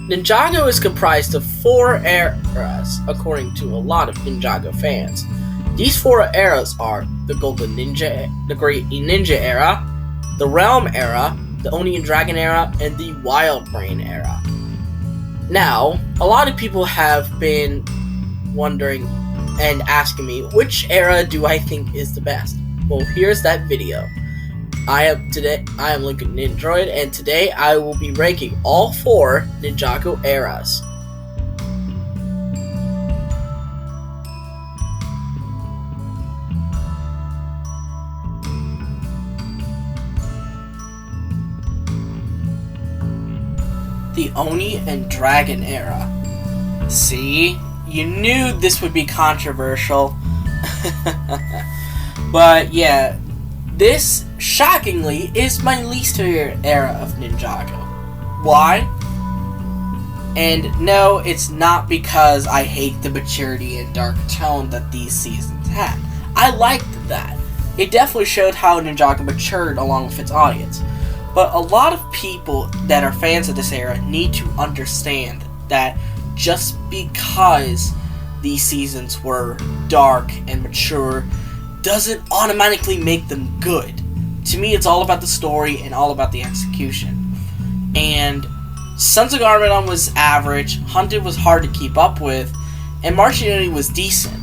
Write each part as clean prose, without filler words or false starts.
Ninjago is comprised of 4 eras, according to a lot of Ninjago fans. These 4 eras are the Great Ninja Era, the Realm Era, the Oni and Dragon Era, and the Wildbrain Era. Now, a lot of people have been wondering and asking me, which era do I think is the best? Well, here's that video. I am Lincoln Nindroid, and today I will be ranking all 4 Ninjago eras. The Oni and Dragon Era. See? You knew this would be controversial. But yeah, this, shockingly, is my least favorite era of Ninjago. Why? And no, it's not because I hate the maturity and dark tone that these seasons had. I liked that. It definitely showed how Ninjago matured along with its audience. But a lot of people that are fans of this era need to understand that just because these seasons were dark and mature doesn't automatically make them good. To me, it's all about the story and all about the execution. And Sons of Garmadon was average, Hunted was hard to keep up with, and Marching Unity was decent.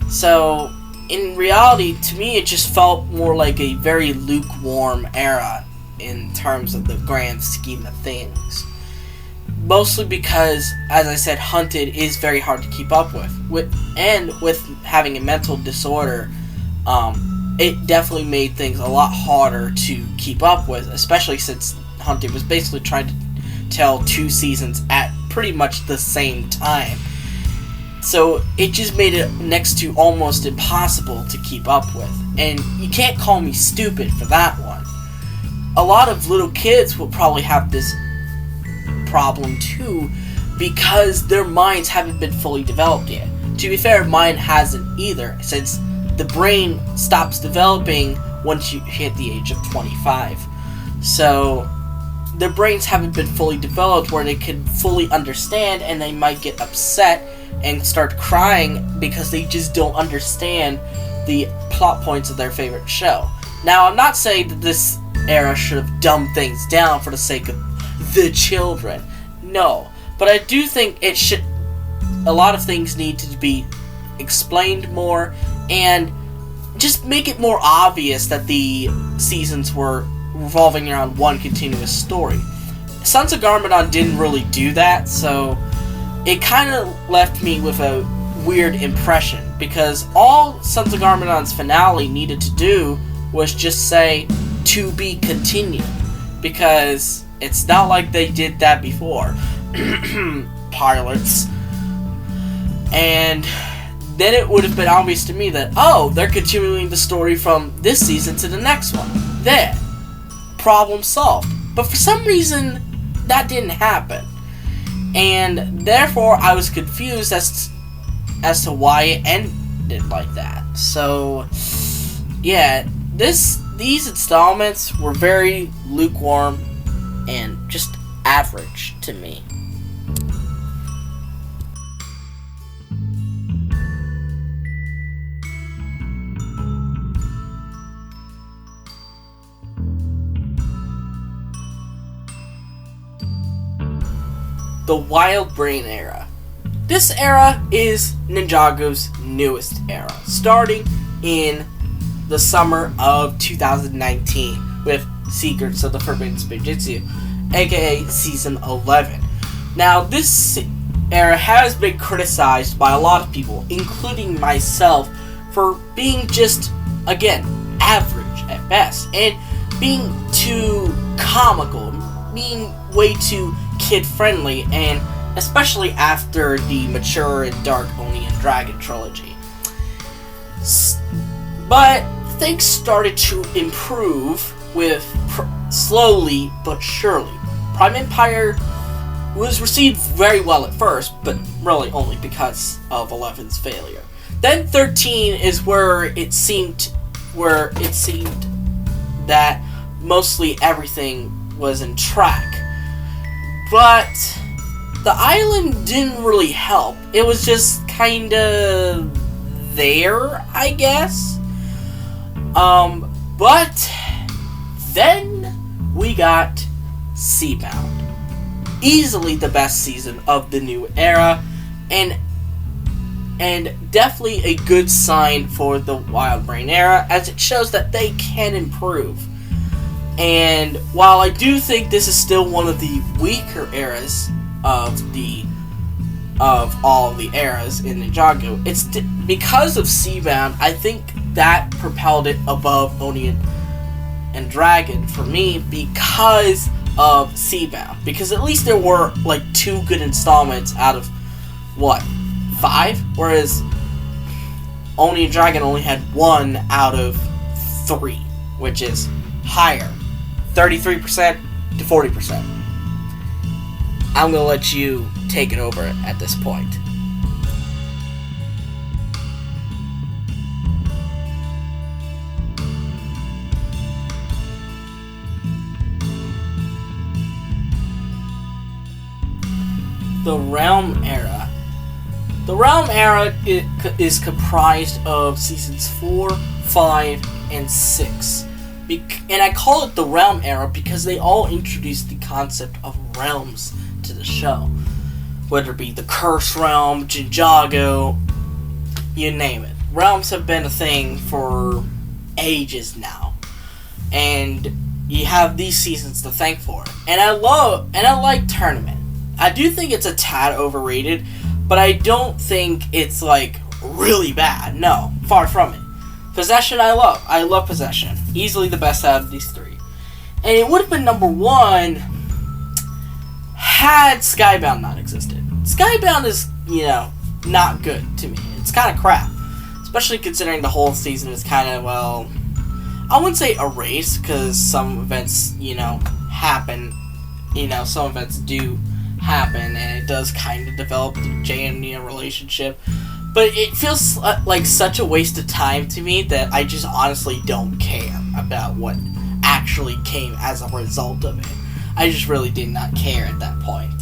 So, in reality, to me, it just felt more like a very lukewarm era in terms of the grand scheme of things. Mostly because, as I said, Hunted is very hard to keep up with having a mental disorder, it definitely made things a lot harder to keep up with, especially since Hunted was basically trying to tell 2 seasons at pretty much the same time. So it just made it next to almost impossible to keep up with. And you can't call me stupid for that one. A lot of little kids will probably have this problem too, because their minds haven't been fully developed yet. To be fair, mine hasn't either, since the brain stops developing once you hit the age of 25. So their brains haven't been fully developed where they can fully understand, and they might get upset and start crying because they just don't understand the plot points of their favorite show. Now, I'm not saying that this era should have dumbed things down for the sake of the children. No. But I do think a lot of things need to be explained more, and just make it more obvious that the seasons were revolving around one continuous story. Sons of Garmadon didn't really do that, so it kind of left me with a weird impression, because all Sons of Garmadon's finale needed to do was just say, "to be continued," because it's not like they did that before. Pilots. And then it would have been obvious to me that, oh, they're continuing the story from this season to the next one. There. Problem solved. But for some reason, that didn't happen. And therefore, I was confused as to why it ended like that. So, yeah, these installments were very lukewarm and just average to me. The Wildbrain Era. This era is Ninjago's newest era, starting in the summer of 2019 with Secrets of the Forbidden Spinjitzu, aka Season 11. Now, this era has been criticized by a lot of people, including myself, for being just, again, average at best, and being too comical, being way too kid-friendly, and especially after the mature and dark Oni and Dragon trilogy. But things started to improve with slowly but surely. Prime Empire was received very well at first, but really only because of 11's failure. Then 13 is where it seemed that mostly everything was in track. But the island didn't really help. It was just kinda there, I guess. But then we got Seabound. Easily the best season of the new era, and definitely a good sign for the Wildbrain Era, as it shows that they can improve. And while I do think this is still one of the weaker eras of all of the eras in Ninjago, it's because of Seabound. I think that propelled it above Oni and Dragon for me, because of Seabound. Because at least there were like 2 good installments out of what, 5? Whereas Oni and Dragon only had 1 out of 3, which is higher, 33% to 40%. I'm gonna let you take it over at this point. The Realm Era. The Realm Era is comprised of seasons 4, 5, and 6. And I call it the Realm Era because they all introduced the concept of realms to the show. Whether it be the Curse Realm, Ninjago, you name it. Realms have been a thing for ages now. And you have these seasons to thank for it. And I like Tournament. I do think it's a tad overrated, but I don't think it's like really bad. No, far from it. Possession I love. I love Possession. Easily the best out of these 3. And it would have been number 1 had Skybound not existed. Skybound is, not good to me. It's kind of crap. Especially considering the whole season is kind of, well, I wouldn't say erased, because some events, happen. Some events do happen, and it does kind of develop the Jay and Nia relationship, but it feels like such a waste of time to me that I just honestly don't care about what actually came as a result of it. I just really did not care at that point.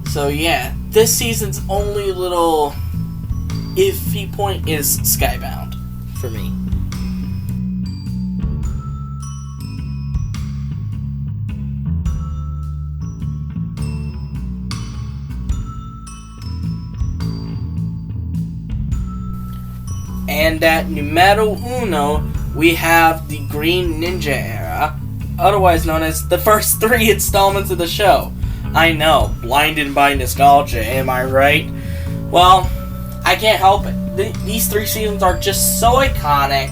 So yeah, this season's only little iffy point is Skybound for me. And at numero uno, we have the Green Ninja Era, otherwise known as the first 3 installments of the show. I know, blinded by nostalgia, am I right? Well, I can't help it. These 3 seasons are just so iconic,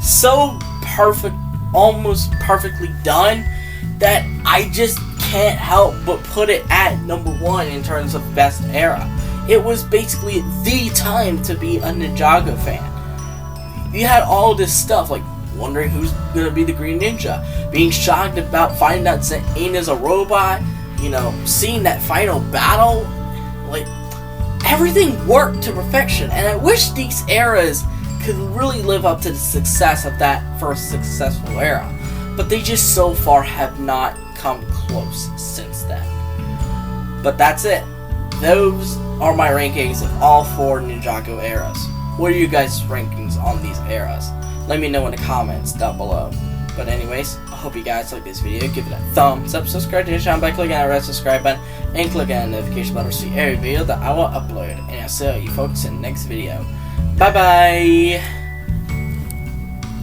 so perfect, almost perfectly done, that I just can't help but put it at number 1 in terms of best era. It was basically the time to be a Ninjago fan. You had all this stuff, like wondering who's gonna be the Green Ninja, being shocked about finding out Zane is a robot, seeing that final battle, like, everything worked to perfection, and I wish these eras could really live up to the success of that first successful era, but they just so far have not come close since then. But that's it. Those are my rankings of all 4 Ninjago eras. What are you guys' rankings on these eras? Let me know in the comments down below. But anyways, I hope you guys like this video. Give it a thumbs up, subscribe to the channel by clicking on the red subscribe button, and click on the notification button to see every video that I will upload. And I'll see you folks in the next video. Bye bye!